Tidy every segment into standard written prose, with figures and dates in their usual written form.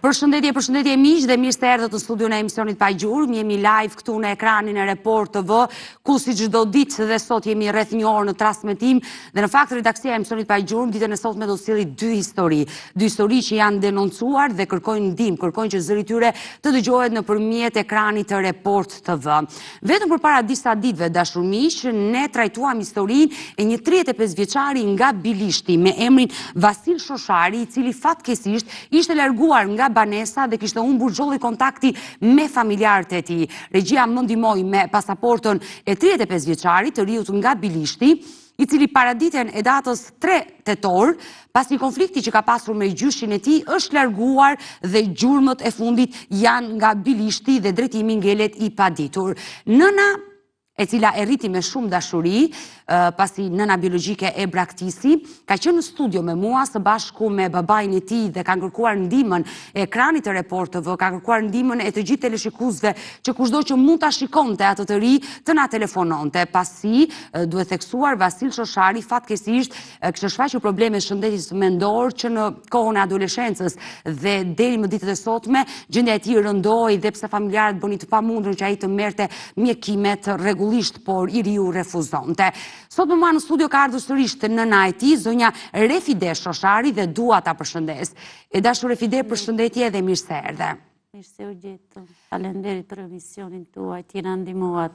Përshëndetje miq dhe mirë se erdhët në studion e emisionit Pa Gjurmë. Jemi live këtu në ekranin e Report TV, ku si çdo ditë dhe sot jemi rreth një orë në transmetim dhe në fakt redaksia e emisionit Pa Gjurmë ditën e sotme do të sjellë dy histori që janë denoncuar dhe kërkojnë ndihmë, kërkojnë që zëri i tyre të dëgjohet nëpërmjet ekranit të Report TV. Vetëm përpara disa ditëve, dashur miq, ne trajtuam historinë e një 35 vjeçari nga Bilishti me emrin Vasil Shoshari, i cili fatkeqësisht ishte larguar nga banesa dhe kishte humbur çdo kontakti me familjarët e tij. Regjia më ndihmoi me pasaportën e 35 vjeçarit të riut nga Bilishti, i cili paraditën e datës 3 tetor, pas një konflikti që ka pasur me gjyshin e tij, është larguar dhe gjurmët e fundit janë nga Bilishti dhe drejtimi ngelet i paditur. Nëna, e cila e rriti me shumë dashuri, pasi nëna biologjike e Braktisi, ka qenë në studio me mua së bashku me babain e tij dhe ka kërkuar ndihmën e ekranit të Report TV, ka kërkuar ndihmën e të gjithë teleshikuesve që kushdo që mund ta shikonte atë të ri të na telefononte, pasi duhet theksuar Vasil Shoshari fatkeqësisht kishte shfaqur probleme shëndetit mendor që në kohën e adoleshencës dhe deri më ditët e sotme gjendja e tij rëndoi dhe pse familjarët bënin të pamundur që ai të merrte mjekimet rregullisht, por i riu refuzonte. Sot me mua në studio ka ardhur sërish nëna e tij, zonja Refide Shoshari, dhe dua ta përshëndes. E dashur Refide, përshëndetje dhe mirë se erdhe. Mirë se u gjetëm. Faleminderit për emisionin tuaj, që na ndihmuat.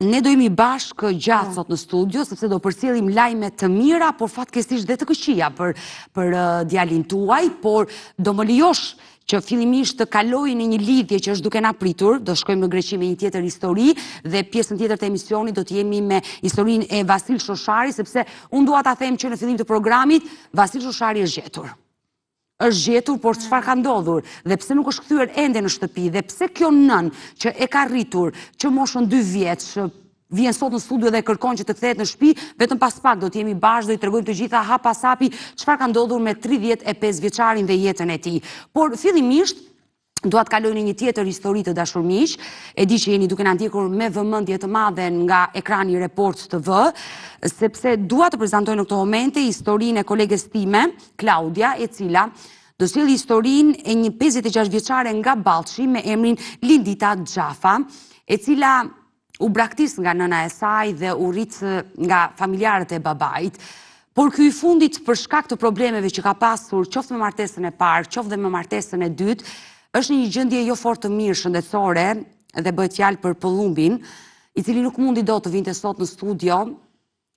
Ne do jemi bashkë gjatë sot në studio, sepse do përcjellim lajme të mira, por fatkeqësisht dhe të këqija për djalin tuaj, por do më lejosh që fillimisht të kaloj në një lidhje që është duke na pritur. Do shkojmë në Greqi me një tjetër histori dhe pjesën tjetër të emisionit do të jemi me historinë e Vasil Shoshari, sepse unë dua ta them që në fillim të programit Vasil Shoshari është gjetur. Është gjetur, por çfarë ka ndodhur dhe pse nuk është kthyer ende në shtëpi dhe pse kjo nën që e ka rritur që moshën 2 vjeç vjen sot në studio dhe kërkon që të kthehet në shtëpi, vetëm pas pak do të jemi bashkë, do i tregojmë të gjitha hap pas hapi çfarë ka ndodhur me 35 vjeçarin dhe jetën e tij. Por fillimisht dua të kaloj në një tjetër histori të dashur miq. E di që jeni duke na ndjekur me vëmendje të madhe nga ekrani Report TV, sepse dua të prezantoj në këtë momente historinë e koleges time, Klaudia, e cila do sjellë historinë e një 56 vjeçare nga Ballçi me emrin Lindita Xhafa, e cila u braktis nga nëna e saj dhe u rrit nga familjarët e babait. Por ky i fundit, për shkak të problemeve që ka pasur, qoftë me martesën e parë, qoftë dhe me martesën e dytë, është në një gjendje jo fort të mirë shëndetësore dhe bëhet fjalë për pëllumbin, i cili nuk mundi dot të vinte sot në studio,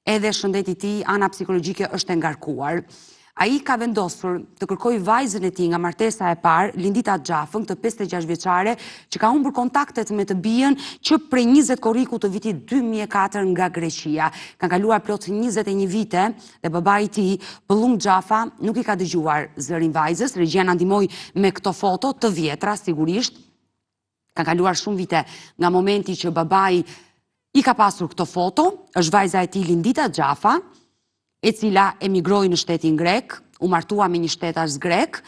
edhe shëndeti i tij, ana psikologjike është e ngarkuar. Ai ka vendosur të kërkojë vajzën e tij nga martesa e parë, Lindita Xhafën, këtë 56 vjeçare, që ka humbur kontaktet me të bijën që prej 20 korrikut të vitit 2004 nga Greqia. Ka kaluar plot 21 vite dhe babai i tij, Pëllum Xhafa, nuk i ka dëgjuar zërin vajzës. Regjia na ndihmoi me këto foto të vjetra, sigurisht. Ka kaluar shumë vite nga momenti që babai i ka pasur këto foto. Është vajza e tij Lindita Xhafa, e cila emigroi në shtetin grek, u martua me një shtetas grek,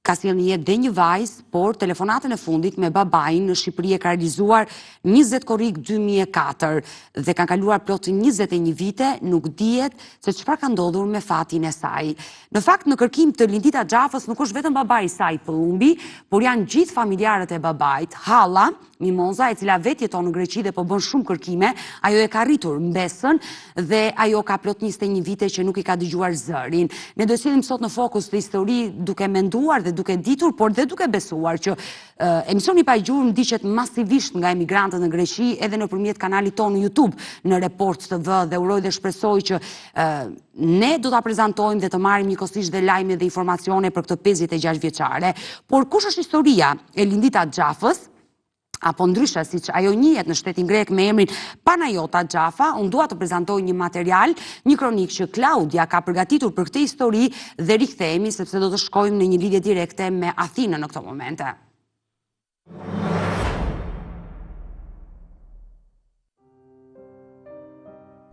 ka sjellë në jetë dhe një vajzë, por telefonatën e fundit me babain në Shqipëri e ka realizuar 20 korrik 2004 dhe ka kaluar plot 21 vite, nuk dihet se çfarë ka ndodhur me fatin e saj. Në fakt, në kërkim të Lindita Xhafës nuk është vetëm babai i saj pëllumbi, por janë gjithë familjarët e babait. Halla Mimoza, e cila vetë jeton në Greqi dhe po bën shumë kërkime, ajo e ka rritur mbesën dhe ajo ka plot 21 vite që nuk i ka dëgjuar zërin. Ne do sjellim sot në fokus të histori duke menduar dhe duke ditur, por dhe duke besuar që emisioni Pa Gjurmë ndiqet masivisht nga emigrantët në Greqi edhe nëpërmjet kanalit tonë në YouTube në Report TV, dhe uroj dhe shpresoj që ne do ta prezantojmë dhe të marrim njëkohësisht dhe lajme dhe informacione për këtë 56 vjeçare. Por kush është historia e Lindita Xhafës? Apo ndryshe, siç ajo njihet në shtetin grek me emrin Panajota Xhafa, unë dua të prezantoj një material, një kronik që Klaudia ka përgatitur për këtë histori dhe rikthehemi sepse do të shkojmë në një lidhje direkte me Athinën në këto momente.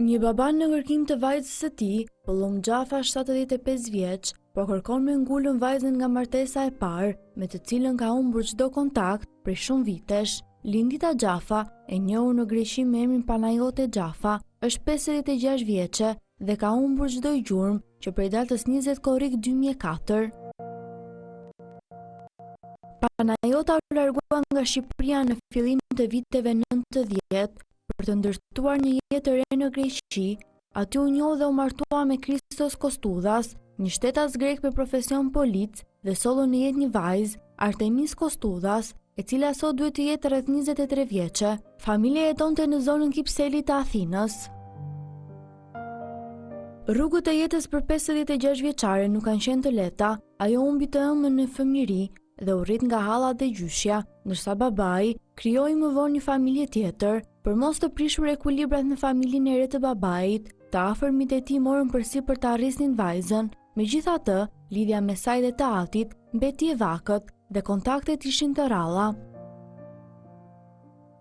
Një baba në kërkim të vajzës së tij, Pëllum Xhafa, 75 vjeç, po kërkon me ngulën vajzën nga martesa e parë, me të cilën ka humbur çdo kontakt prej shumë vitesh. Lindita Xhafa, e njohur në Greqi me emrin Panajote Xhafa, është 56 vjeçe dhe ka humbur çdo gjurmë që prej datës 20 korrik 2004 Panajota u largua nga Shqipëria në fillim të viteve 90 për të ndërtuar një jetë të re në Greqi. Aty u njoh dhe u martua me Kristos Kostudhas, një shtetas grek me profesion polic, dhe solli në jetë një vajzë, Artemis Kostudhas, e cila sot duhet të jetë rreth 23 vjeçe. Familja jetonte në zonën Kipseli të Athinës. Rrugët e jetës për 56 vjeçare nuk kanë qenë të lehta. Ajo humbi të ëmën në fëmijëri dhe u rrit nga hallat dhe gjyshja, ndërsa babai krijoi më vonë një familje tjetër. Për mos të prishur ekuilibrat në familjen e re të babait, të afërmit e tij morën përsipër të arrisnin vajzën. Megjithatë, lidhja me saj dhe të Atit mbeti e vakët dhe kontaktet ishin të rralla.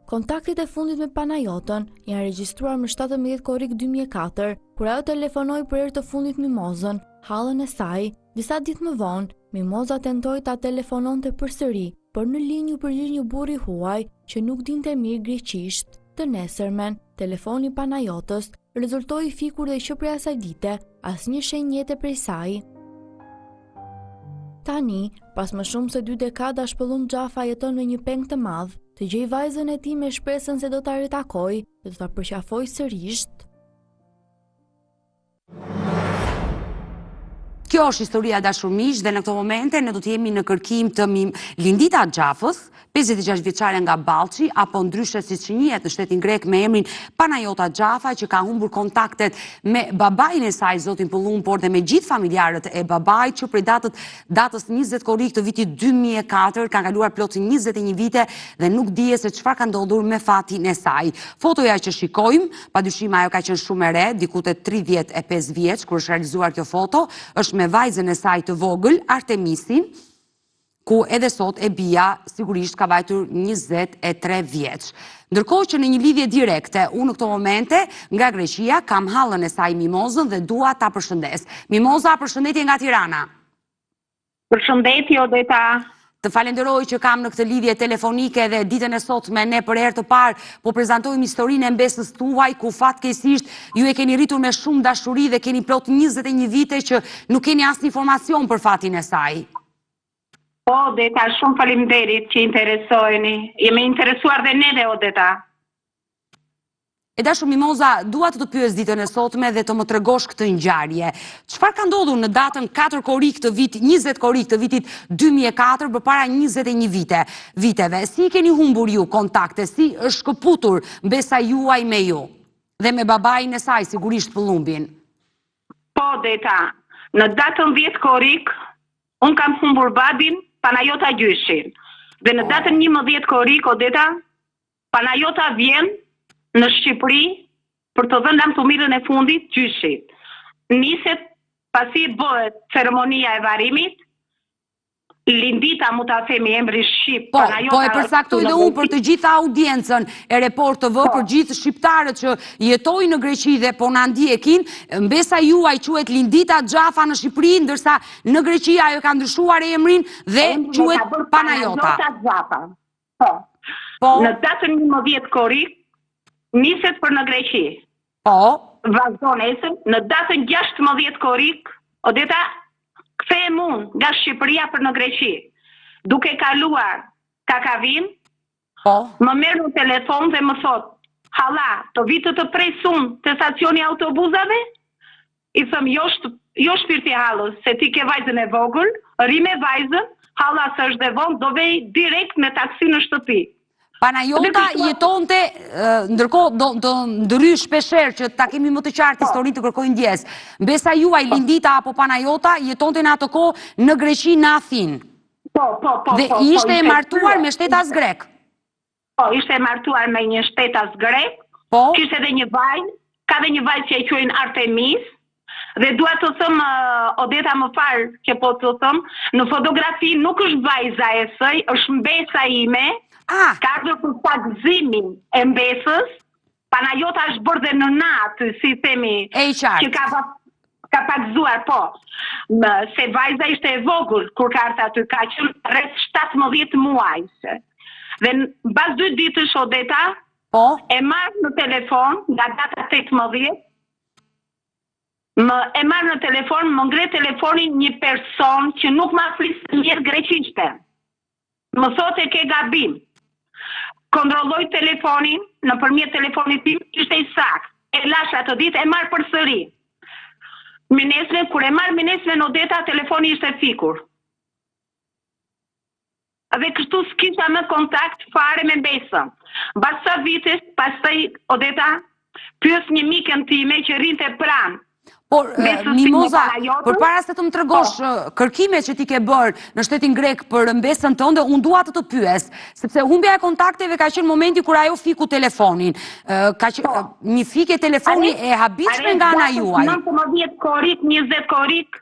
Kontaktet e fundit me Panajotën janë regjistruar më 17 korrik 2004, kur ajo telefonoi për herë të fundit Mimozën, hallën e saj. Disa ditë më vonë, Mimoza tentoi ta telefononte përsëri, por në linjë u përgjigj një burr i huaj që nuk dinte mirë greqisht. Të nesërmen, telefoni i Panajotës rezultoi i fikur dhe që prej asaj dite asnjë shenjë jete prej saj. Tani, pas më shumë se 2 dekada, Shpëllum Xhafa jeton në një peng të madh, të gjej vajzën e tij me shpresën se do ta ritakojë dhe do ta përqafojë sërish. Kjo është historia dashur miq dhe në këto momente ne do të jemi në kërkim të Lindita Xhafës, 56 vjeçare nga Ballçi, apo ndryshe siç njihet në shtetin grek me emrin Panajota Xhafa, që ka humbur kontaktet me babain e saj, zotin Pëllum, por dhe me gjithë familjarët e babait, që prej datës 20 korrik të vitit 2004 ka kaluar plot 21 vite dhe nuk dihet se çfarë ka ndodhur me fatin e saj. Fotoja që shikojmë, padyshim ajo ka qenë shumë e re, diku te 35 vjeç kur është realizuar kjo foto, është me vajzën e saj të vogël, Artemisin, ku edhe sot e bia sigurisht ka vajtur 23 vjeç. Ndërkohë që në një lidhje direkte, unë në këto momente nga Greqia kam hallën e saj Mimozën dhe dua ta përshëndes. Mimoza, përshëndetje nga Tirana. Përshëndetje Odeta. Të falenderoj që kam në këtë lidhje telefonike dhe ditën e sotme ne për herë të parë po prezantojmë historinë e mbesës tuaj, ku fatkeqësisht ju e keni rritur me shumë dashuri dhe keni plot 21 vite që nuk keni asnjë informacion për fatin e saj. Po, Odeta, shumë faleminderit që interesojeni. Jemi interesuar dhe ne dhe Odeta. E dashur Mimoza, dua të pyes ditën e sotme dhe të më tregosh këtë ngjarje. Çfarë ka ndodhur në datën 4 korrik të vitit 20 korrik të vitit 2004 përpara 21 viteve? Si keni humbur ju kontakte? Si është shkëputur mbesa juaj me ju? Dhe me babain e saj, sigurisht Pëllumbin. Po, Odeta, në datën 10 korrik un kam humbur babin, Panajota gjyshin. Dhe në datën 11 korrik, Odeta, Panajota vjen në Shqipëri për të dhënë lamtumirën e fundit gjyshit. Niset pasi bëhet ceremonia e varimit, Lindita mu ta themi emri shqip. Po e përsaktoj dhe unë për të gjitha audiencën e Report TV, për gjithë shqiptarët që jetojnë në Greqi dhe po na ndjekin, mbesa juaj quhet Lindita Xhafa në Shqipëri, ndërsa në Greqi ajo ka ndryshuar emrin dhe quhet Panajota. Po. Në datën 11 korrik niset për në Greqi. Po. Vazhdon esën, në datën 16 korrik, Odeta, kthehem unë nga Shqipëria për në Greqi. Duke kaluar Kakavin, më merr në telefon dhe më thot: "Halla, të vitë të presun te stacioni autobusave?" I them: "Jo shpirti hallës, se ti ke vajzën e vogël, rri me vajzën, halla s'është dhe vonë, do vej direkt me taksi në shtëpi." Panajota jetonte, ndërkohë do ndrysh shpeshherë që ta kemi më të qartë historinë, të kërkoj ndjes. Mbesa juaj Lindita apo Panajota jetonte në atë kohë në Greqi, në Athinë. Po. Dhe ishte e martuar me shtetas grek. Po, ishte e martuar me një shtetas grek. Po. Kishte edhe një vajzë, ka dhe një vajzë që e quajnë Artemis. Dhe dua të them, Odeta, më fal që po të them, në fotografi nuk është vajza e saj, është mbesa ime. Ka ardhur për pagëzimin e mbesës. Panajota është bërë dhe në natë, si themi, që ka pagëzuar, po. Se vajza ishte e vogël kur ka ardhur aty, ka qenë rreth 17 muajse. Dhe mbas 2 ditësh, Odeta, e marr në telefon nga data 18, e marr në telefon, më ngre telefonin një person që nuk ma flisë mirë greqishte. më thotë e ke gabim. Kontrolloj telefonin, nëpërmjet telefonit tim, ishte i saktë. E lash atë ditë e marr përsëri. Minesmen, kur e marr minesmen Odeta, telefoni ishte fikur. Dhe kështu s'kisha më kontakt fare me Besën. Mbas sa vitesh, pastaj Odeta pyes një mikën time që rinte pranë. Por, Mimoza, për para se të më tregosh kërkimet që ti ke bërë në shtetin grek për mbesën tënde, unë dua të pyes, sepse humbja e kontakteve ka qenë momenti kur ajo fiku telefonin. Një fikje telefoni e habitshme nga ana juaj. 19 korrik, 20 korrik,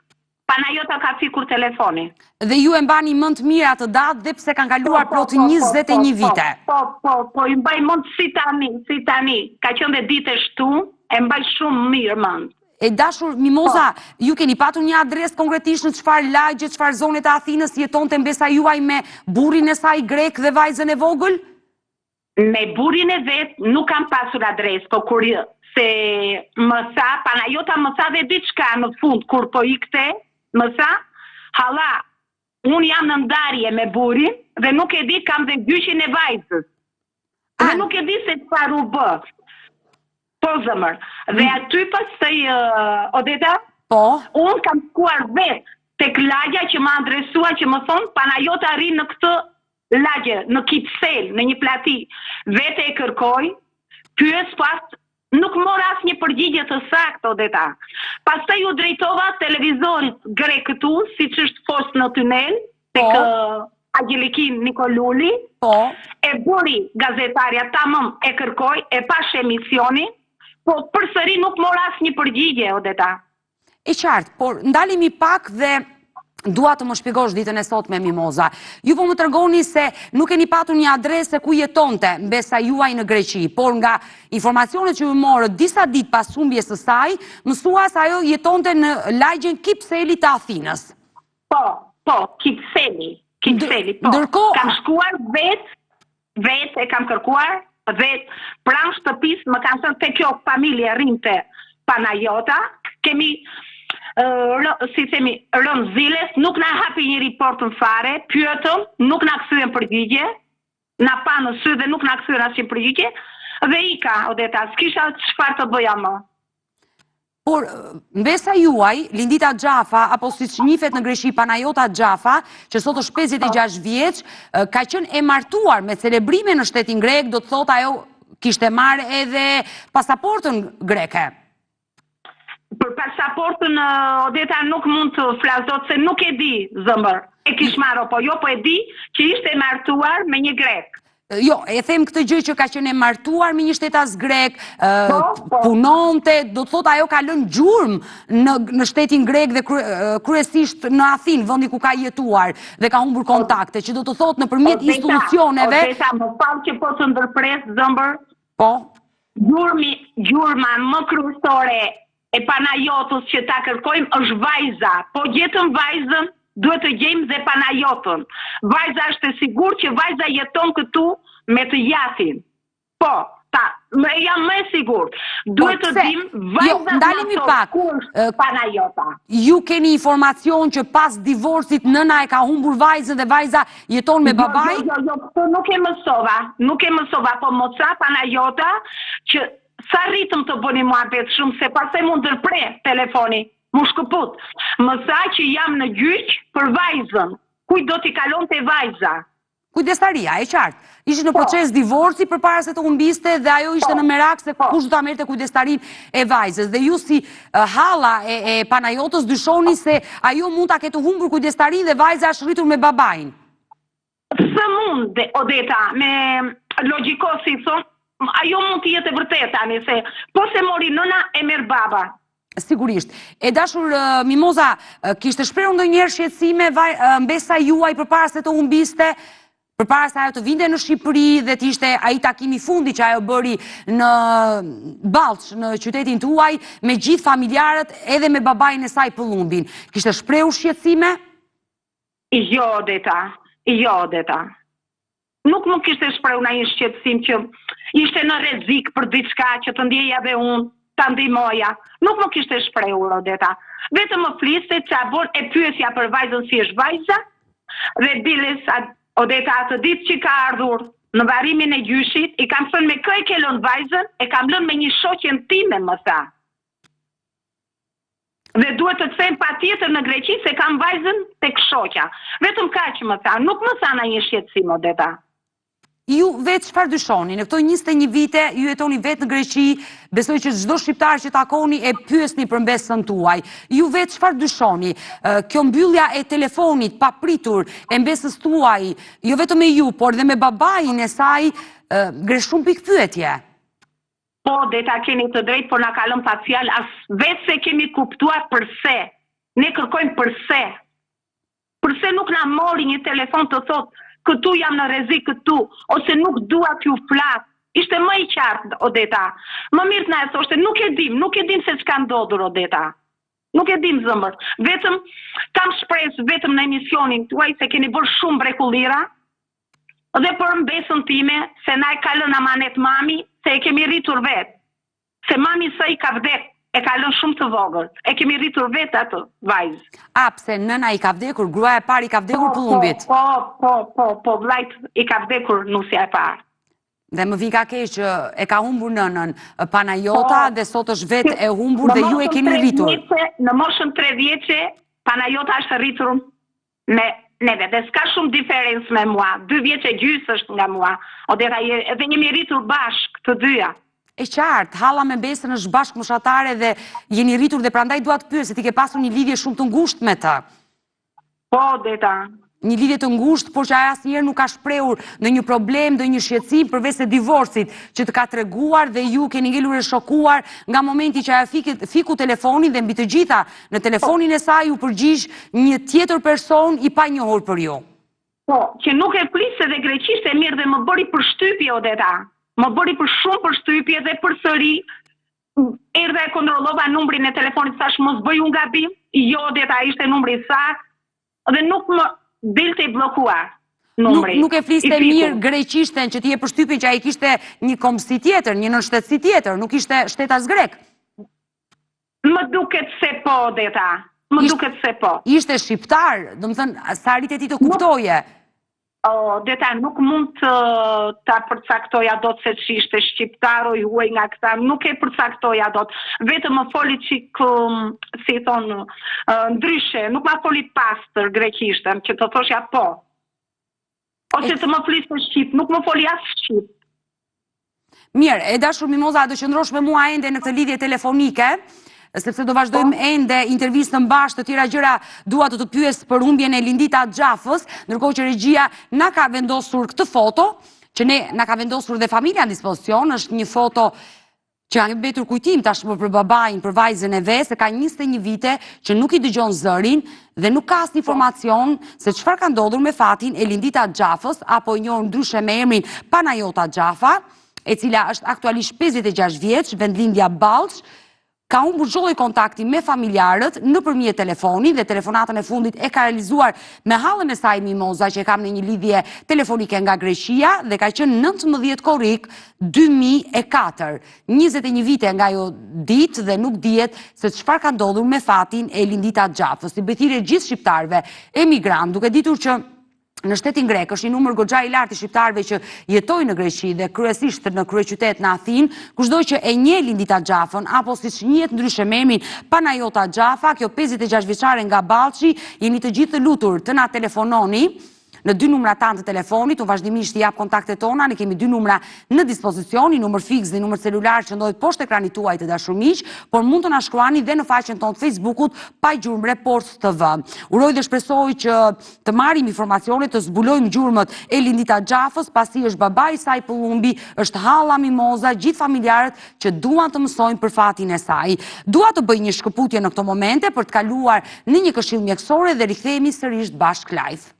Panajota ka fikur telefoni. Dhe ju e mbani mend mirë atë datë dhe pse kanë kaluar plot 21 vite. Po, i mbaj mend si tani. Ka qenë dhe ditë shtu, e mbaj shumë mirë mend. E dashur Mimoza, ju keni patur një adresë konkretisht në çfarë lagje, çfarë zone të Athinës jetonte mbesa juaj me burrin e saj grek dhe vajzën e vogël? Me burrin e vet nuk kam pasur adresë, po kur se më sa, Panajota më sa dhe diçka në fund kur po ikte, më sa, hala, unë jam në ndarje me burin dhe nuk e di kam dhe gjyqin e vajzës. Dhe nuk e di se çfarë u bë. Po zëmër. Dhe aty pastaj Odeta, unë kam shkuar vetë tek lagja që më adresua që më thonë Panajota rri në këtë lagje, në Kipsel, në një plati. Vete e kërkoj, pyes pas nuk mora asë një përgjigje të saktë, Odeta. Pastaj u drejtova televizorit grek këtu, si që është post në tunel, tek Agjelikin Nikoluli, e buri gazetarja tamam e kërkoj, e pash emisioni, po përsëri nuk mora asë një përgjigje, Odeta. E qartë, por ndalimi pak dhe dua të më shpjegosh ditën e sotme, Mimoza. Ju po më tregoni se nuk keni patur një adresë ku jetonte mbesa juaj në Greqi, por nga informacionet që ju morët disa ditë pas humbjes së saj, mësua se ajo jetonte në lagjen Kipseli të Athinës. Po, Kipseli, po. Kam shkuar vetë e kam kërkuar, vetë pranë shtëpisë, më kanë thënë te kjo familje rrinte Panajota, kemi si themi, rënë ziles, nuk na hapi një riportën fare, pyetëm, nuk na kthyen përgjigje, na pa në sy dhe nuk na kthyen asnjë përgjigje, dhe ika, Odeta, s'kisha çfarë të bëja më. Por mbesa juaj, Lindita Xhafa, apo siç njihet në Greqi Panajota Xhafa, që sot është 56 vjeç, ka qenë e martuar me celebrime në shtetin grek, do të thotë ajo kishte marrë edhe pasaportën greke. Për pasaportën, Odeta, nuk mund të flasot se nuk e di, zëmbër. E kish marrë, po jo, po e di që ishte martuar me një grek. Jo, e them këtë gjë që ka qenë e martuar me një shtetas grek, punonte, do të thotë ajo ka lënë gjurmë në shtetin grek dhe kryesisht në Athinë, vendi ku ka jetuar dhe ka humbur kontakte, që do të thotë nëpërmjet institucioneve. Odeta, më fal që po të ndërpres, zëmbër. Po. Gjurma më kryesore e Panajotës që ta kërkojmë është vajza. Po gjetëm vajzën, duhet të gjejmë dhe Panajotën. Vajza është e sigurt që vajza jeton këtu me të jatin. Po, jam më e sigurt. Duhet të dim vajza ku është Panajota. Ju keni informacion që pas divorcit nëna e ka humbur vajzën dhe vajza jeton me babaj? Jo, nuk e mësova, po moca Panajota që sa rritëm të bëni muhabet shumë, se pastaj mund ndërpre telefoni, mu shkëput. Më sa që jam në gjyq për vajzën, kuj do t'i kalon të vajza. Kujdestaria, e qartë. Ishte në proces divorci përpara se të humbiste dhe ajo ishte në merak se kush do ta merrte kujdestarin e vajzës. Dhe ju si halla e Panajotës dyshoni se ajo mund ta ketë humbur kujdestarin dhe vajza është rritur me babain. Së mund, Odeta, me logjikosi thonë, ajo mund të jetë e vërtetë tani se po se mori nëna e merr baba. Sigurisht. E dashur Mimoza, kishte shprehur ndonjëherë shqetësime mbesa juaj përpara se të humbiste, përpara se ajo të vinte në Shqipëri dhe të ishte ai takimi fundi që ajo bëri në Ballç, në qytetin tuaj, me gjithë familjarët edhe me babain e saj Pëllumbin. Kishte shprehur shqetësime? Jo, Odeta. Nuk më kishte shprehur ndonjë shqetësim që ishte në rrezik për diçka që të ndjeja dhe unë, ta ndihmoja. Nuk më kishte shprehur, Odeta. Vetëm më fliste çfarë bën, e pyesja për vajzën si është vajza, dhe biles Odeta, atë ditë që ka ardhur në varimin e gjyshit, i kam thënë me kë e ke lënë vajzën, e kam lënë me një shoqen time, më tha. Dhe duhet të them patjetër në Greqi se kam vajzën tek shoqja. Vetëm kaq më tha, nuk më tha ndonjë shqetësim, Odeta. Ju vetë çfarë dyshoni? Në këto 21 vite ju jetoni vetë në Greqi, besoj që çdo shqiptar që takoni e pyesni për mbesën tuaj. Ju vetë çfarë dyshoni? Kjo mbyllja e telefonit papritur e mbesës tuaj, jo vetëm me ju, por dhe me babain e saj, ngre shumë pikpyetje. Po, Deta, keni të drejtë, por na ka lënë pa fjalë, as vetë se kemi kuptuar përse. Ne kërkojmë përse. Përse nuk na mori një telefon të thotë këtu jam në rrezik këtu, ose nuk dua t'ju flas. Ishte më i qartë, Odeta. Më mirë të na e thoshte, nuk e dim se çka ndodhur, Odeta. Nuk e dim, zëmbër. Vetëm kam shpresë vetëm në emisionin tuaj se keni bërë shumë mrekullira, dhe për mbesën time, se na e ka lënë amanet mami, se e kemi rritur vetë. Se mami sa i ka vdek, e ka lënë shumë të vogël. E kemi rritur vetë atë vajzë. A, pse nëna i ka vdekur, gruaja e parë i ka vdekur pëllumbit? Po, vllajt i ka vdekur nusja e parë. Dhe më vika keq që e ka humbur nënën Panajota dhe sot është vetë e humbur dhe ju e keni rritur. Në moshën 3 vjeçe, Panajota është rritur me neve, dhe s'ka shumë diferencë me mua. 2 vjeçe gjysë është nga mua. Odeta, edhe jemi rritur bashkë të dyja. E qartë, halla me besën është bashkëmoshatare dhe jeni rritur dhe prandaj dua të pyes se ti ke pasur një lidhje shumë të ngushtë me të. Po, Deta. Një lidhje të ngushtë, por që ajo asnjëherë nuk ka shprehur në një problem, në një shqetësim përveç se divorcit që të ka treguar dhe ju keni ngelur e shokuar nga momenti që ajo fiku telefonin dhe mbi të gjitha në telefonin e saj u përgjigj një tjetër person i panjohur për ju. Po, që nuk e fliste dhe greqisht e mirë dhe më bëri përshtypje, Odeta. Më bëri për shumë përshtypje dhe përsëri erdha e kontrollova numrin e telefonit, thash mos bëj unë gabim. Jo, Odeta, ishte numri saktë dhe nuk më dilte i bllokuar numri. Nuk e fliste mirë greqishten që ti e përshtypin që ai kishte një kombësi tjetër, një nënshtetësi tjetër, nuk ishte shtetas grek. Më duket se po, Odeta. Më duket se po. Ishte shqiptar, domethënë sa arrite ti të kuptoje. Deta, nuk mund ta përcaktoja dot se që ishte shqiptar o juaj nga këta, nuk e përcaktoja dot. Vetëm më foli qik, si thonë, ndryshe, nuk ma foli pastër greqishtën, që të thoshja po. Ose të më fliste shqip, nuk më foli as shqip. Mirë, e dashur Mimoza, do qëndrosh me mua ende në këtë lidhje telefonike, sepse do vazhdojmë ende intervistën bashkë, të tjera gjëra dua të pyes për humbjen e Lindita Xhafës, ndërkohë që regjia na ka vendosur këtë foto, që na ka vendosur dhe familja në dispozicion, është një foto që ka mbetur kujtim tashmë për babain, për vajzën e vet, se ka 21 vite që nuk i dëgjon zërin dhe nuk ka asnjë informacion se çfarë ka ndodhur me fatin e Lindita Xhafës, apo e njohur ndryshe me emrin Panajota Xhafa, e cila është aktualisht 56 vjeç, vendlindja Ballç. Ka humbur çdo lloj kontakti me familjarët nëpërmjet telefonit dhe telefonatën e fundit e ka realizuar me hallën e saj Mimoza, që kam në një lidhje telefonike nga Greqia dhe ka qenë 19 korrik 2004. 21 vite nga ajo ditë dhe nuk dihet se çfarë ka ndodhur me fatin e Lindita Xhafës. Si bëthirë gjithë shqiptarëve emigrantë, duke ditur që në shtetin grek është një numër goxha i lartë i shqiptarëve që jetojnë në Greqi dhe kryesisht në kryeqytet në Athinë, kushdo që e njeh Lindita Xhafën apo siç njihet ndryshe me emrin Panajota Xhafa, kjo 56 vjeçare nga Ballçi, jeni të gjithë të lutur të na telefononi në 2 numra tanë të telefonit, unë vazhdimisht i jap kontaktet tona, ne kemi 2 numra në dispozicion, një numër fiks dhe një numër celular që ndodhet poshtë ekranit tuaj të dashur miq, por mund të na shkruani dhe në faqen tonë të Facebookut pa gjurmë Report TV. Uroj dhe shpresoj që të marrim informacione, të zbulojmë gjurmët e Lindita Xhafës, pasi është babai i saj pëllumbi, është halla Mimoza, gjithë familjarët që duan të mësojnë për fatin e saj. Dua të bëj një shkëputje në këto momente për të kaluar në një këshill mjekësore dhe rikthehemi sërish bashkë live.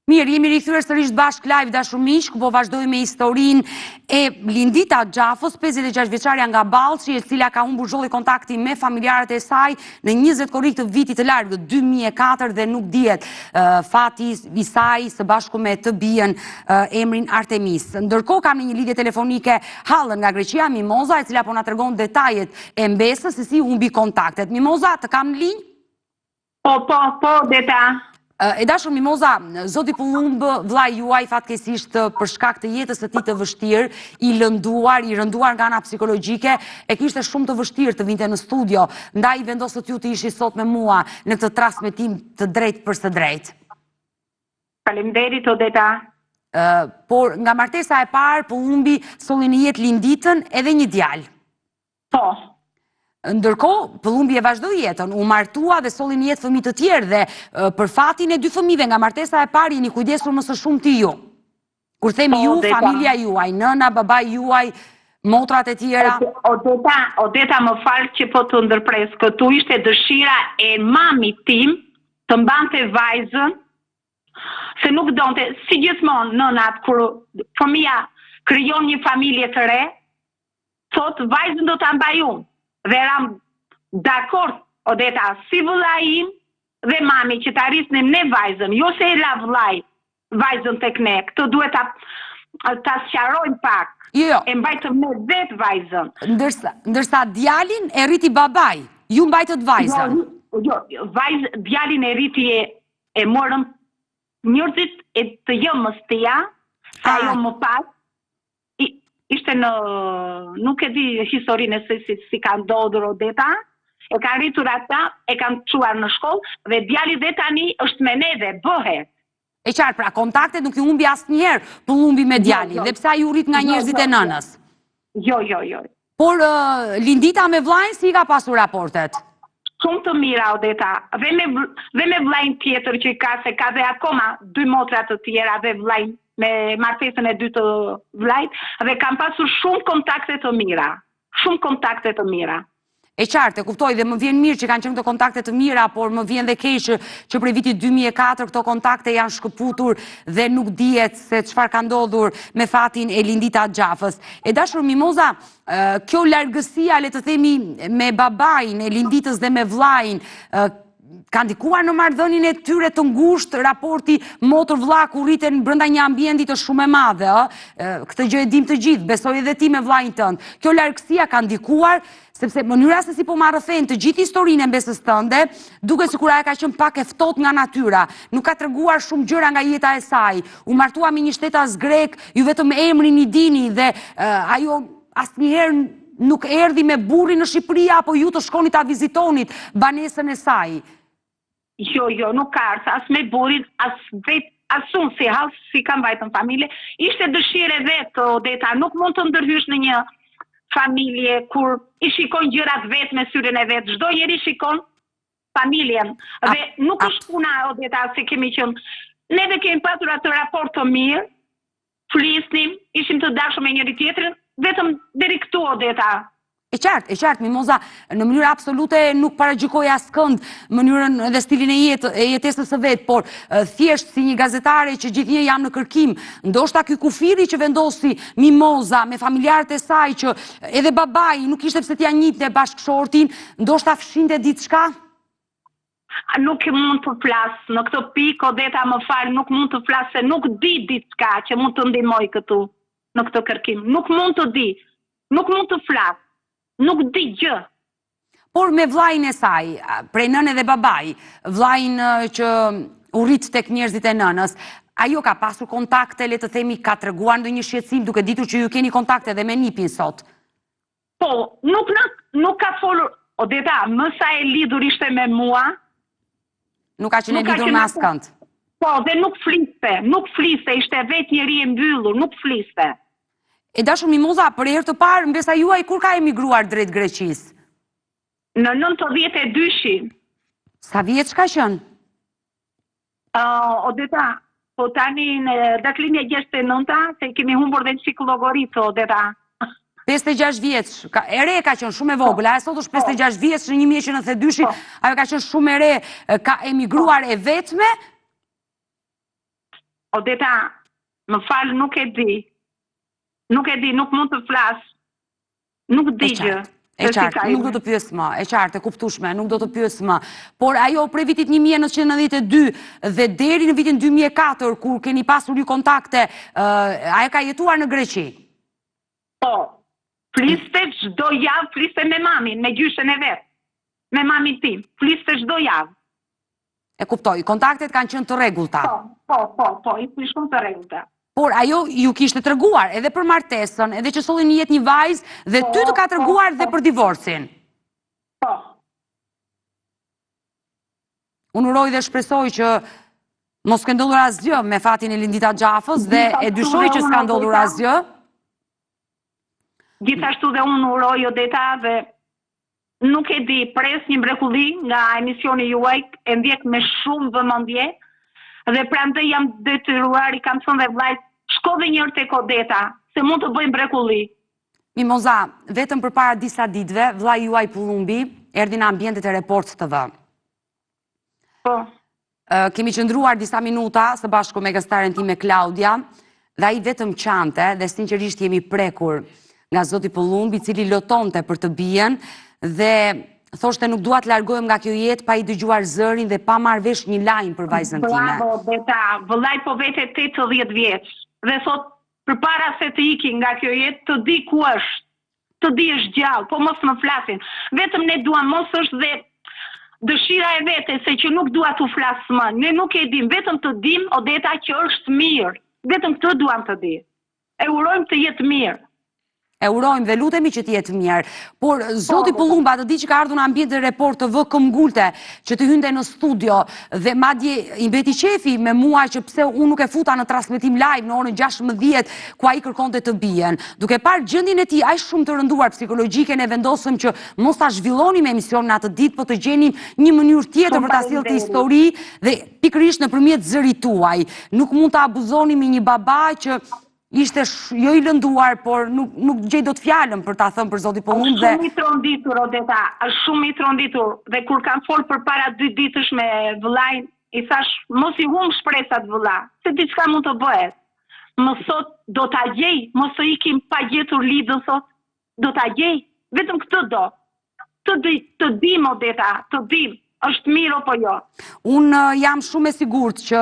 Mirë, jemi rikthyer sërish bashkë live dashur miq, ku po vazhdojmë me historinë e Lindita Xhafës, 56 vjeçaria nga Ballçi, e cila ka humbur çdo lloj kontakti me familjarët e saj në 20 korrik të vitit të largët 2004 dhe nuk dihet fati i saj së bashku me të bijën emrin Artemis. Ndërkohë kam në një lidhje telefonike hallën nga Greqia Mimoza, e cila po na tregon detajet e mbesës se si humbi kontaktet. Mimoza, të kam në linjë? Po, Deta. E dashur Mimoza, zoti Pullumb, vllai juaj fatkeqësisht për shkak të jetës së tij të vështirë, i rënduar nga ana psikologjike, e kishte shumë të vështirë të vinte në studio, ndaj vendosët ju të ishi sot me mua në këtë transmetim të drejtë për së drejtë. Faleminderit Odeta. Por nga martesa e parë, Pullumbi solli në jetë linditën edhe një djalë. Po. Ndërkohë, Pullumbi e vazhdoi jetën, u martua dhe solli në jetë fëmijë të tjerë dhe për fatin e 2 fëmijëve nga martesa e parë jeni kujdesur më së shumti ju. Kur themi ju, familja juaj, nëna, babai juaj, motrat e tjera. Odeta më fal që po të ndërpres këtu, ishte dëshira e mamit tim të mbante vajzën, se nuk donte, si gjithmonë nënat kur fëmia krijon një familje të re, thot vajzën do ta mbaj unë. Dhe ram dakord, Odeta, si vëllai im dhe mami që ta rrisnim ne vajzën, jo se e la vëllai vajzën tek ne. Këtë duhet ta sqarojmë pak. Jo. E mbajtëm ne vetë vajzën. Ndërsa djalin e rriti babai, ju mbajtët vajzën. Jo, djalin e rriti e morëm njerëzit e të jëmës tia, sa ajo më pas, ishte në, nuk e di historinë se si ka ndodhur Odeta, e kanë rritur ata, e kanë çuar në shkollë, dhe djali dhe tani është me neve, bëhet. E qartë, pra kontaktet nuk ju humbi asnjëherë Pullumbi me djalin, dhe pse ai u rrit nga njerëzit e nënës. Jo. Por Lindita me vllajin si ka pasur raportet? Shumë të mira, Odeta, dhe me vllajin tjetër që ka, se ka dhe akoma 2 motra të tjera dhe vllajin me martesën e 2 të vllajt, dhe kam pasur shumë kontakte të mira. Shumë kontakte të mira. E qartë, e kuptoj dhe më vjen mirë që kanë qenë këto kontakte të mira, por më vjen dhe keq që prej vitit 2004 këto kontakte janë shkëputur dhe nuk dihet se çfarë ka ndodhur me fatin e Lindita Xhafës. E dashur Mimoza, kjo largësia, le të themi, me babain e Linditës dhe me vllajin, ka ndikuar në marrëdhënien e tyre të ngushtë, raporti motër-vlla ku rriten brenda një ambienti të shumë e madhe, këtë gjë e dim të gjithë, besoj edhe ti me vllajin tënd. Kjo largësia ka ndikuar sepse mënyra se si po marrëfen të gjithë historinë e mbesës tënde, duket sikur ajo ka qenë pak e ftohtë nga natyra, nuk ka treguar shumë gjëra nga jeta e saj. U martua me një shtetas grek, ju vetëm emrin i dini dhe ajo asnjëherë nuk erdhi me burrin në Shqipëri apo ju të shkoni ta vizitonit banesën e saj. Jo, nuk ka ardhur as me burrin, as unë si kam vajtën familje. Ishte dëshire vetë, Odeta, nuk mund të ndërhysh në një familje kur i shikon gjërat vetë me syrin e vetë. Çdo njeri shikon familjen. Dhe nuk është puna, Odeta, se kemi qenë. Ne dhe kemi pasur atë raport të mirë, flisnim, ishim të dashur me njëri tjetrin, vetëm deri këtu, Odeta. E qartë, Mimoza, në mënyrë absolute nuk paragjykoj askënd mënyrën dhe stilin e jetesës së vet, por thjesht si një gazetare që gjithnjë jam në kërkim, ndoshta ky kufiri që vendosi Mimoza me familjarët e saj që edhe babai nuk ishte pse t'ia njihte bashkëshortin, ndoshta fshinte diçka? Nuk mund të flas në këtë pikë, Odeta, më fal, nuk mund të flas se nuk di diçka që mund të ndihmoj këtu në këtë kërkim. Nuk mund të di, nuk mund të flas. Nuk di gjë. Por me vllajin e saj, prej nënë dhe babai, vllajin që u rrit tek njerëzit e nënës, ajo ka pasur kontakte, le të themi, ka treguar ndonjë shqetësim duke ditur që ju keni kontakte edhe me nipin sot? Po, nuk ka folur, Odeta, më sa e lidhur ishte me mua. Nuk ka qenë e lidhur me askënd. Po, dhe nuk fliste, ishte vetë njeri e mbyllur, nuk fliste. E dashur Mimoza, për herë të parë, mbesa juaj kur ka emigruar drejt Greqisë? Në 92-shin. Sa vjeç ka qenë? Odeta, po tani në datëlindje 69, se kemi humbur dhe në psikologorit, Odeta. 56 vjeç, e re ka qenë shumë e vogël, ajo sot është 56 vjeç në 1992, ajo ka qenë shumë e re, ka emigruar e vetme? Odeta, më fal, nuk e di. Nuk mund të flas. Nuk di gjë. E qartë, nuk do të pyes më, e qartë, e kuptueshme, nuk do të pyes më. Por ajo prej vitit 1992 dhe deri në vitin 2004, kur keni pasur ju kontakte, ajo ka jetuar në Greqi? Po, fliste çdo javë, fliste me mamin, me gjyshen e vet. Me mamin tim, fliste çdo javë. E kuptoj, kontaktet kanë qenë të rregullta. Po, i shumë të rregullta. Por ajo ju kishte treguar edhe për martesën, edhe që solli në jetë një vajzë dhe ty të ka treguar dhe për divorcin. Po. Unë uroj dhe shpresoj që mos ka ndodhur asgjë me fatin e Lindita Xhafës dhe e dyshoj që s'ka ndodhur asgjë. Gjithashtu dhe unë uroj Odeta dhe nuk e di, pres një mrekulli nga emisioni juaj, e ndjek me shumë vëmendje dhe prandaj jam detyruar, i kam thënë dhe vllajt, shko dhe njërë tek Odeta, se mund të bëjmë mrekulli. Mimoza, vetëm përpara disa ditëve, vllai juaj Pullumbi erdhi në ambientet e Report TV. Po. Kemi qëndruar disa minuta së bashku me gastaren time Klaudia dhe ai vetëm qante dhe sinqerisht jemi prekur nga zoti Pullumbi, i cili lotonte për të bien dhe thoshte nuk dua të largohem nga kjo jetë pa i dëgjuar zërin dhe pa marrë vesh një lajm për vajzën time. Bravo, Beta, vëllai po vete 80 vjeç dhe thot përpara se të iki nga kjo jetë të di ku është, të di është gjallë, po mos më flasin. Vetëm ne duam, mos është dhe dëshira e vete se që nuk dua t'u flas më. Ne nuk e dim, vetëm të dim Odeta që është mirë. Vetëm këtë duam të di. E urojmë të jetë mirë. E urojmë dhe lutemi që t'jetë mirë. Por zoti Pullumba të di që ka ardhur në ambient e Report TV këmbgulte që të hynte në studio dhe madje i mbeti qefi me mua që pse unë nuk e futa në transmetim live në orën 16 ku ai kërkonte të bien. Duke parë gjendjen e tij aq shumë të rënduar psikologjike, ne vendosëm që mos ta zhvillonim emisionin atë ditë, por të gjenim një mënyrë tjetër për ta sjellë të histori dhe pikërisht nëpërmjet zërit tuaj. Nuk mund ta abuzonim me një baba që ishte jo i lënduar, por nuk gjej dot fjalën për ta thënë për zoti Pullumbi dhe shumë i tronditur Odeta, është shumë i tronditur dhe kur kam fol përpara 2 ditësh me vëllain, i thash mos i humb shpresat vëlla, se diçka mund të bëhet. Më thot do ta gjej, mos të ikim pa gjetur lidhën thot. Do ta gjej, vetëm këtë do. Të dim Odeta, të dim. Është mirë apo jo? Unë jam shumë e sigurt që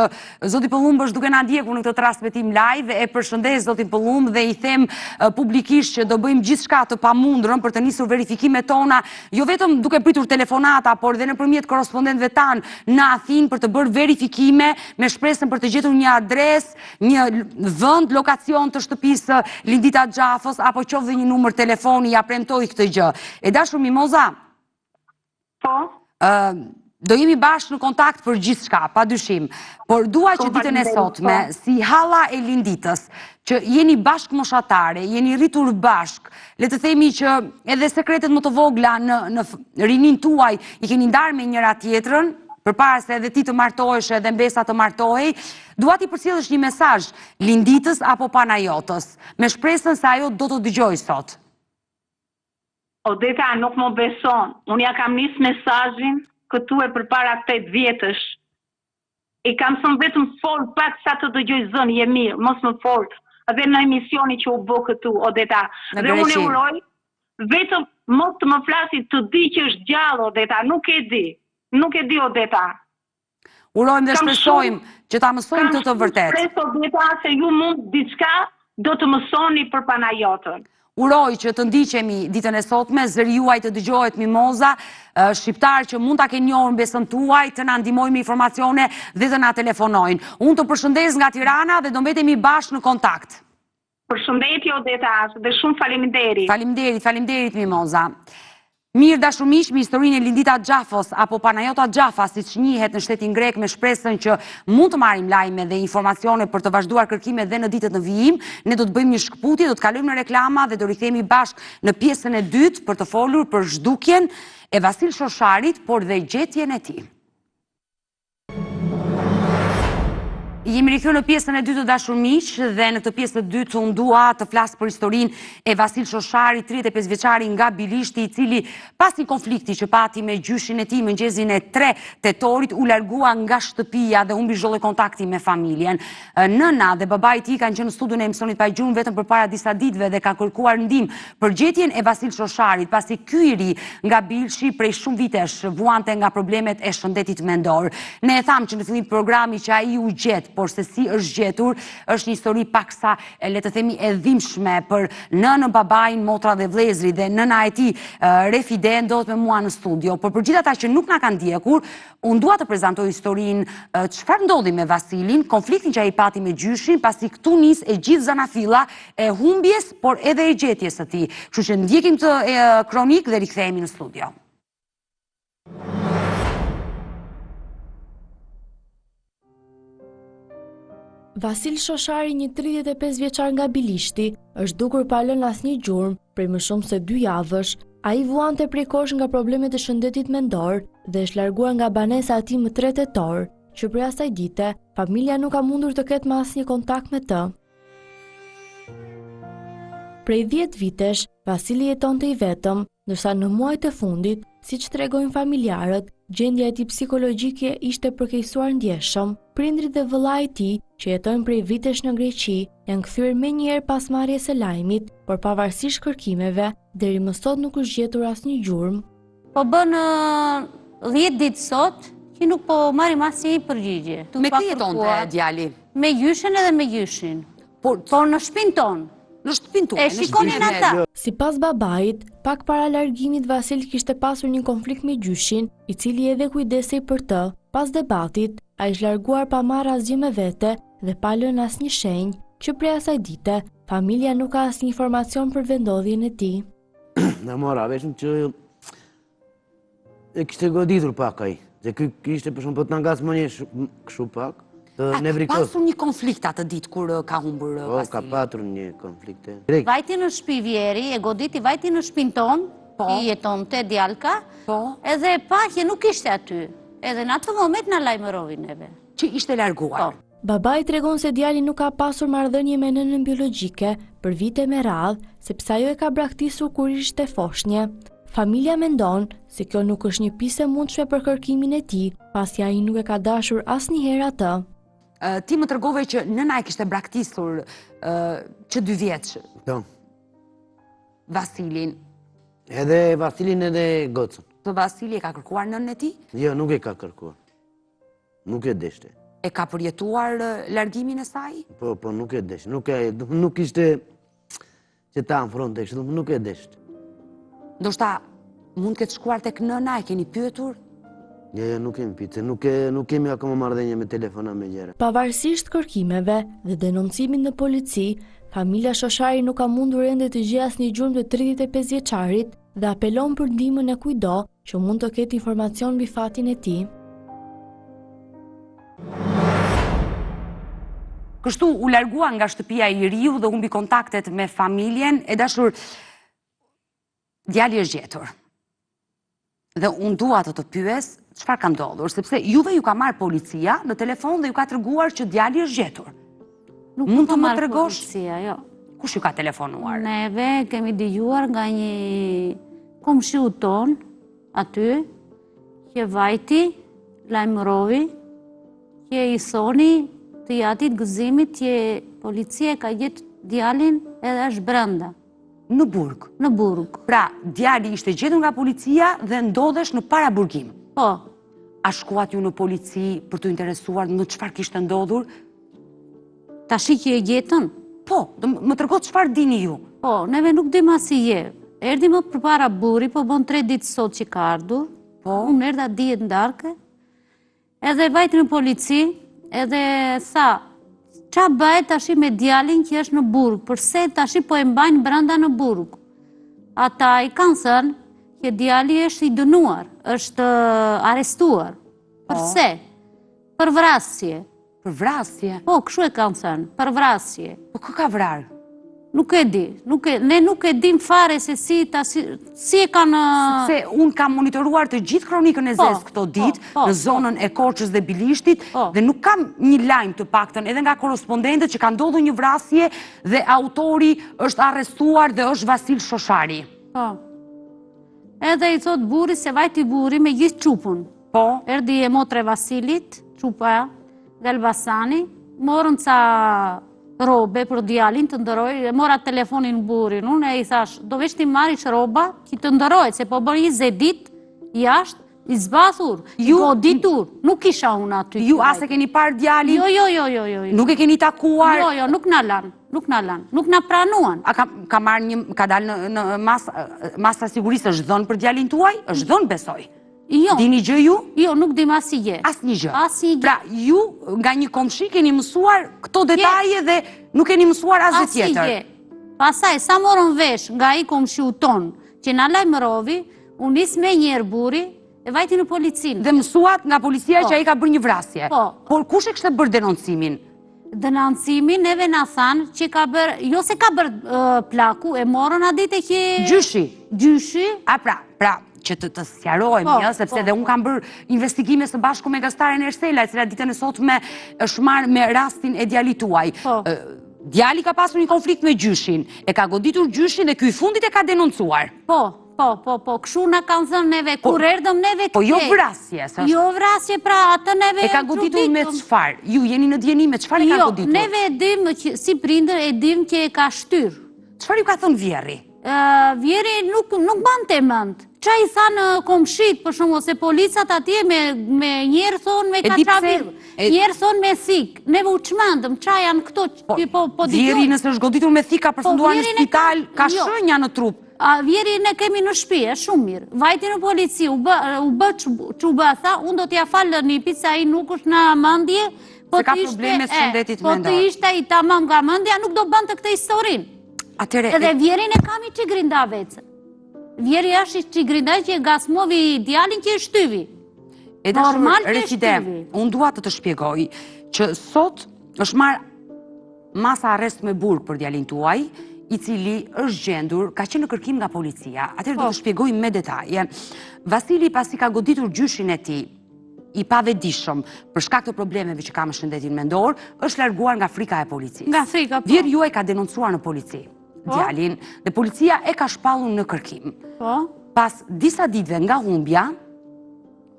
zoti Pullumbi është duke na ndjekur në këtë transmetim live, e përshëndes zotin Pullumbi dhe i them publikisht që do bëjmë gjithçka të pamundurën për të nisur verifikimet tona, jo vetëm duke pritur telefonata, por edhe nëpërmjet korrespondentëve tan në Athinë për të bërë verifikime me shpresën për të gjetur një adresë, një vend, lokacion të shtëpisë Lindita Xhafës apo qoftë një numër telefoni, ja premtoj këtë gjë. E dashur Mimoza, Po? do jemi bashkë në kontakt për gjithçka, padyshim, por dua që ditën e sotme, si halla e Linditës, që jeni bashkë moshatare, jeni rritur bashkë, le të themi që edhe sekretet më të vogla në rinin tuaj i keni ndarë me njëra tjetrën, përpara se edhe ti të martohesh edhe Mbesa të martohej, dua ti përcjellësh një mesazh Linditës apo Panajotës, me shpresën se ajo do të dëgjojë sot. Odeta nuk më beson. Unë ja kam nis mesazhin këtu e përpara 8 vjetësh. I kam thënë vetëm fol pak sa të dëgjoj zën, je mirë, mos më fol. Edhe në emisioni që u bë këtu, Odeta. Dhe unë e uroj, vetëm mos të më flasit të di që është gjallë, Odeta. Nuk e di. Nuk e di, Odeta. Urojmë dhe shpresojmë që ta mësojmë të vërtet. Kam shpresë, Odeta, se ju mund diçka do të mësoni për Panajotën. Uroj që të ndiqemi ditën e sotme, zëri juaj të dëgjohet Mimoza, shqiptar që mund ta kenë njohur Mbesën tuaj, të na ndihmojnë me informacione dhe të na telefonojnë. Unë të përshëndes nga Tirana dhe do mbetemi bashkë në kontakt. Përshëndetje Odeta, dhe shumë faleminderit. Faleminderit Mimoza. Mirë dashur miq, me historinë e Lindita Xhafës apo Panajota Xhafa, siç njihet në shtetin grek, me shpresën që mund të marrim lajme dhe informacione për të vazhduar kërkimet dhe në ditët në vijim, ne do të bëjmë një shkputje, do të kalojmë në reklama dhe do rikthehemi bashkë në pjesën e dytë për të folur për zhdukjen e Vasil Shosharit, por dhe gjetjen e tij. Jemi rikthyer në pjesën e dytë të dashur miq dhe në këtë pjesë të dytë unë dua të flas për historinë e Vasil Shosharit, 35 vjeçari nga Bilishti, i cili pas një konflikti që pati me gjyshin e tij mëngjesin e 3 tetorit u largua nga shtëpia dhe humbi çdo kontakti me familjen. Nëna dhe babai i tij kanë qenë në studion e emisionit Pa Gjurmë vetëm përpara disa ditëve dhe kanë kërkuar ndihmë për gjetjen e Vasil Shosharit, pasi ky i ri nga Bilshi prej shumë vitesh vuante nga problemet e shëndetit mendor. Ne e tham që në fillim programi që ai u gjet por se si është gjetur, është një histori paksa, le të themi, e dhimbshme për nënën, babain, motra dhe vllezërit, dhe nëna e tij, Refide, ndodhet me mua në studio. Por për gjithë ata që nuk na kanë ndjekur, unë dua të prezantoj historinë çfarë ndodhi me Vasilin, konfliktin që ai pati me gjyshin, pasi këtu nis e gjithë zanafilla e humbjes, por edhe e gjetjes së tij. Kështu që ndjekim të kronik dhe rikthehemi në studio. Vasil Shoshari, një 35 vjeçar nga Bilishti, është dukur pa lënë asnjë gjurmë prej më shumë se 2 javësh. Ai vuante prej kosh nga problemet e shëndetit mendor dhe është larguar nga banesa e tij më 3 tetor, që prej asaj dite familja nuk ka mundur të ketë më asnjë kontakt me të. Prej 10 vitesh, Vasili jetonte i vetëm, ndërsa në muajt e fundit, siç tregojnë familjarët, gjendja e tij psikologjike ishte përkeqësuar ndjeshëm. Prindrit dhe vëllai i tij, që jetojnë prej vitesh në Greqi, janë kthyer menjëherë pas marrjes së lajmit, por pavarësisht kërkimeve, deri më sot nuk është gjetur asnjë gjurmë. Po bën 10 ditë sot që nuk po marrim asnjë përgjigje. Me kë jetonte djali? Me gjyshin edhe me gjyshin. Por në shtëpinë tonë. Në shtëpinë tuaj. E shikonin ata. Sipas babait, pak para largimit Vasil kishte pasur një konflikt me gjyshin, i cili edhe kujdesej për të. Pas debatit, ai është larguar pa marrë asgjë me vete dhe pa lënë asnjë shenjë, që prej asaj dite familja nuk ka asnjë informacion për vendodhjen e tij. Në mora veshën që e kishte goditur pak ai. Dhe ky kishte për shkak të ngacmonje kështu pak. Të nevrikos. Pasur një konflikt atë ditë kur ka humbur Vasili. Ka patur një konflikt. Vajti në shtëpi vjeri, e goditi vajti në shtëpinë tonë, i jetonte djalka, edhe paqe nuk ishte aty. Edhe në atë moment na lajmëroi neve. Që ishte larguar. Babai tregon se djali nuk ka pasur marrëdhënie me nënën biologjike për vite me radhë, sepse ajo e ka braktisur kur ishte foshnjë. Familja mendon se kjo nuk është një pjesë e mundshme për kërkimin e tij, pasi ai nuk e ka dashur asnjëherë atë. Ti më tregove që nëna e kishte braktisur që 2 vjeç. Vasilin. Edhe Vasilin edhe gocën. Të Vasili e ka kërkuar nënën e tij? Jo, nuk e ka kërkuar. Nuk e deshte. E ka përjetuar largimin e saj? Po, nuk e deshte. Nuk ishte që ta afronte, nuk e deshte. Ndoshta mund këtë shkuar tek nëna, e keni pyetur? Jo, nuk kemi pyetur, nuk kemi akoma marrëdhënie me telefona me gjëra. Pavarësisht kërkimeve dhe denoncimit në polici, familja Shoshari nuk ka mundur ende të gjejë asnjë gjurmë të 35 vjeçarit dhe apelon për ndihmën e kujdo që mund të ketë informacion mbi fatin e tij. Kështu u largua nga shtëpia e riu dhe humbi kontaktet me familjen. E dashur, djali është gjetur. Dhe unë dua të pyes çfarë ka ndodhur, sepse juve ju ka marrë policia në telefon dhe ju ka treguar që djali është gjetur. Mund të më tregosh? Policia, jo. Kush ju ka telefonuar? Neve kemi dëgjuar nga një komshiu ton aty, që vajti lajmëroi që i thoni të jatit gëzimit që policia ka gjetë djalin edhe është brenda. Në burg? Në burg. Pra, djali ishte gjetur nga policia dhe ndodhesh në para burgim? Po. A shkuat ju në polici për të interesuar në çfarë kishte ndodhur? Tashi që e gjetën? Po, më trego çfarë dini ju? Po, neve nuk dim as si je. Erdi më përpara burri, po bën 3 ditë sot që ka ardhur. Po. Unë erdha dihet ndarke. Edhe vajti në polici, edhe tha, qa bëhet tashi me djalin që është në burg, përse tashi po e mbajnë brenda në burg. Ata i kanë thënë që djali është i dënuar, është arestuar. Përse? Për vrasje. Për vrasje? Po, kështu e kanë thënë, për vrasje. Po kë ka vrarë? Nuk e di, ne nuk e dim fare se si e kanë... Se unë kam monitoruar të gjithë kronikën e zezë këto ditë, në zonën e Korçës dhe Bilishtit, dhe nuk kam një lajm të paktën edhe nga korrespondentët që ka ndodhur një vrasje dhe autori është arrestuar dhe është Vasil Shoshari. Po. Edhe i thot burri se vajti burri me gjithë çupën. Po. Erdi e motre Vasilit, çupa dhe Elbasani, morën ca robe për djalin të ndëroj, e mora telefonin burrin, unë e i thash, do vesh ti marrish roba që të ndërojt, se po bërë 20 ditë jashtë, I zbathur, i goditur, nuk kisha unë aty. Ju as e keni parë djalin? Jo. Nuk e keni takuar? Jo, nuk na lan, nuk na pranuan. A ka dalë në masa sigurisë, është dhënë për djalin tuaj? Është dhënë, besoj. Jo. Dini gjë ju? Jo, nuk dim asnjë. Asnjë gjë. Asnjë gjë. Pra, ju nga një komshi keni mësuar këto detaje dhe nuk keni mësuar asgjë tjetër. Asnjë. Pastaj sa morën vesh nga ai komshiu ton që na lajmërovi, u nis me njerë burri e vajti në policinë. Dhe mësuat nga policia që ai ka bërë një vrasje. Po. Por kush e kishte bërë denoncimin? Denoncimin neve na thanë që ka bërë, jo se ka bërë plaku, e morën a ditë që... Gjyshi. A pra, që të sqarojmë, sepse dhe unë kam bërë investigime së bashku me gazetaren Ersela, e cila ditën e sotme është marrë me rastin e djalit tuaj. Djali ka pasur një konflikt me gjyshin, e ka goditur gjyshin dhe ky i fundit e ka denoncuar. Po, këshu na kanë thënë neve, kur erdëm neve këte. Po jo vrasje. Jo vrasje, pra atë neve... E ka goditur me çfarë? Ju jeni në djeni me çfarë e ka goditur? Jo, neve e dim, si prindër e dim që e ka shtyr. Çfarë ju ka thënë vjerri? Vjeri nuk bante mend. Qa i thanë komshit, për shumë, se policat atje me njerë thonë me kaçavir, njerë thonë me thik. Neve u qmendëm, qa janë këto po ditur. Vjeri nëse është goditur me thik, ka përfunduar në spital, ka shënja në trup. Vjeri ne kemi në shtëpi, e shumë mirë. Vajti në polici, u bë që u bë, tha, unë do t'ja falë një pizza, i nuk është në mëndje, se ka probleme së shëndetit mendor. Po të ishte i tamam nga mëndja, nuk do bënd të këtë historin. Edhe vjerin e kam i qigrinda vecë. Vjeri është i qigrinda që gasmovi djalin që e shtyvi. E dashur, Refide, unë dua të shpjegoj që sot është marrë masa arrest me burg për djalin tuaj, i cili është gjendur, ka qenë në kërkim nga policia. Atëherë do të shpjegoj me detaje. Vasili pasi ka goditur gjyshin e tij, i pavedishëm për shkak të problemeve që ka me shëndetin mendor, është larguar nga frika e policisë. Nga frika, po. Vjeri juaj ka denoncuar në polici djalin dhe policia e ka shpallur në kërkim. Pas disa ditëve nga humbja,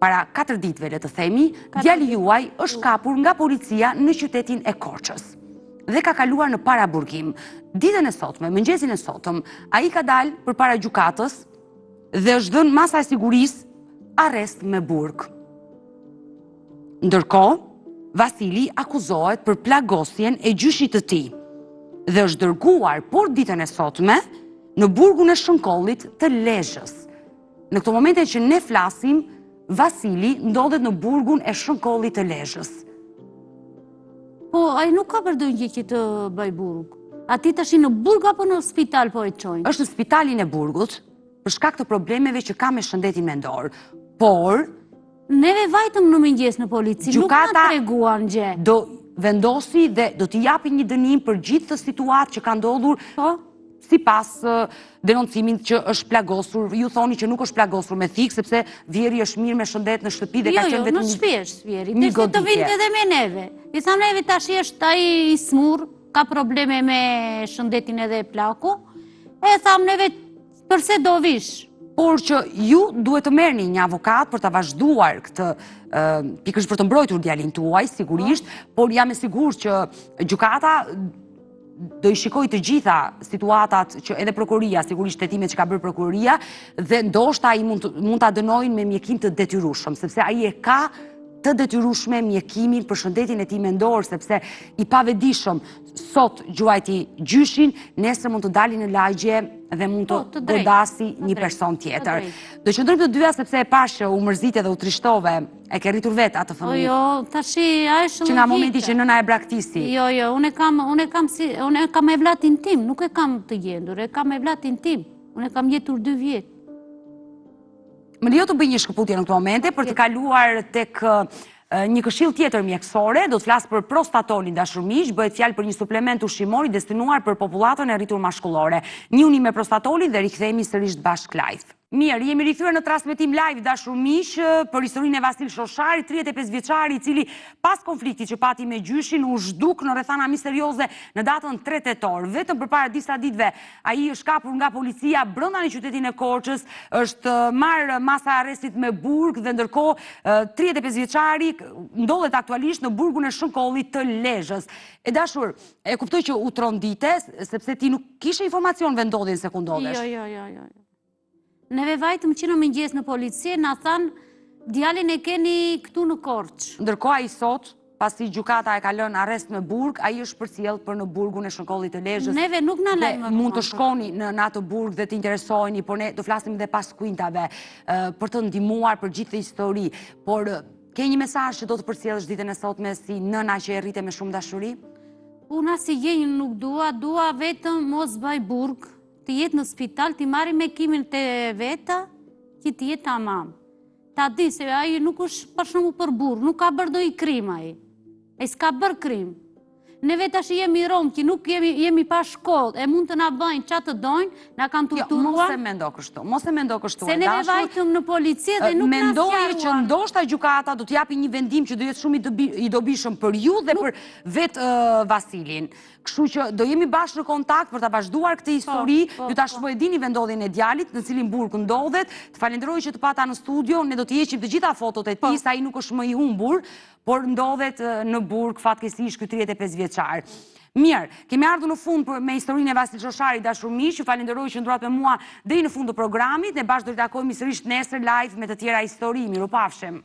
para 4 ditëve le të themi, djali juaj është kapur nga policia në qytetin e Korçës dhe ka kaluar në paraburgim. Ditën e sotme, mëngjesin e sotëm, ai ka dalë përpara gjykatës dhe është dhënë masa e sigurisë arrest me burg. Ndërkohë, Vasili akuzohet për plagosjen e gjyshit të tij dhe është dërguar por ditën e sotme në burgun e Shënkollit të Lezhës. Në këto momente që ne flasim, Vasili ndodhet në burgun e Shënkollit të Lezhës. Po, ai nuk ka përdojnë që të bëj burg. A ti të shi në burg apo në spital po e qojnë? Është në spitalin e burgut, për shkak të problemeve që ka me shëndetin mendor. Por... Neve vajtëm në mëngjes në polici, nuk ka të reguan gjë. Do vendosi dhe do t'i japi një dënim për gjithë të situatë që ka ndodhur si pas denoncimin që është plagosur. Ju thoni që nuk është plagosur me thik, sepse vjeri është mirë me shëndet në shtëpi dhe ka qenë vetëm në shtëpi është vjeri, një të vind edhe me neve. I thamë neve tash është ai i smur, ka probleme me shëndetin edhe plaku, e thamë neve përse do vish. Por që ju duhet të merrni një avokat për të vazhduar këtë pikërisht për të mbrojtur djalin tuaj, sigurisht, por jam e sigurt që gjykata do i shikoj të gjitha situatat që edhe prokuroria, sigurisht shtetime që ka bërë prokuroria, dhe ndoshta ai mund ta dënojnë me mjekim të detyrueshëm, sepse ai e ka të detyrueshme mjekimin për shëndetin e tij mendor, sepse i pavedishëm sot gjuajti gjyshin, nesër mund të dali në lagje dhe mund të godasi një person tjetër. Do qëndrojmë të dyja sepse e pash që u mërzite dhe u trishtove, e ke rritur vetë atë fëmijë. Jo, tashi është që nga momenti që nëna e braktisi. Jo, unë kam e vlatin tim, nuk e kam të gjendur, e kam e vlatin tim. Unë e kam jetur 2 vjet. Më lejo të bëj një shkëputje në këto momente për të kaluar tek një këshill tjetër mjekësore, do të flas për prostatolin dashur miq, bëhet fjalë për një suplement ushqimor i destinuar për popullatën e rritur mashkullore. Njihuni me prostatolin dhe rikthehemi sërish bashkë live. Mirë, jemi rikthyer në transmetim live dashur miq për historinë e Vasil Shosharit, 35 vjeçari i cili pas konfliktit që pati me gjyshin u zhduk në rrethana misterioze në datën 3 tetor. Vetëm përpara disa ditëve ai është kapur nga policia brenda në qytetin e Korçës, është marrë masa arrestit me burg dhe ndërkohë 35 vjeçari ndodhet aktualisht në burgun e Shënkollit të Lezhës. E dashur, e kuptoj që u trondite sepse ti nuk kishe informacion vendodhjen se ku ndodhesh. Jo. Neve vajtëm që në mëngjes në policie, na thanë Djalin e keni këtu në Korçë. Ndërkohë ai sot, pasi gjykata e ka lënë arrest në burg, ai është përcjell për në burgun e Shkollit të Lezhës. Neve nuk na Dhe lajmë. mund të shkoni në atë burg dhe të interesoheni, por ne do flasim dhe pas kuintave për të ndihmuar për gjithë histori, por ke një mesazh që do të përcjellësh ditën e sotme si nëna që e rritet me shumë dashuri? Una si gjenjë nuk dua vetëm mos baj burg, të jetë në spital, të marri me kimin të veta, që të jetë tamam. Ta di se ai nuk është për shembull për burg, nuk ka bërë ndonjë krim ai. E s'ka bërë krim. Ne tash jemi rom, që nuk jemi pa shkollë, e mund të na bëjnë çfarë të dojnë, na kanë torturuar. Mos e mendo kështu. Se neve vajtëm në polici dhe nuk na mendoje që ndoshta gjykata do t'japi një vendim që do jetë shumë i dobishëm për ju dhe për vetë Vasilin. Kështu që do jemi bashkë në kontakt për ta vazhduar këtë histori. Ju tashmë e dini vendodhjen e djalit, në cilin burg ndodhet. Të falenderoj që të pata në studio, ne do të heqim të gjitha fotot e tij, sa ai nuk është më i humbur, por ndodhet në burg fatkeqësisht ky 35 vjeçar. Mirë, kemi ardhur në fund me historinë e Vasil Shosharit, dashur miq, ju falenderoj që ndruat me mua deri në fund të programit. Ne bashkë do të takojmë sërish nesër live me të tjera histori. Mirupafshim.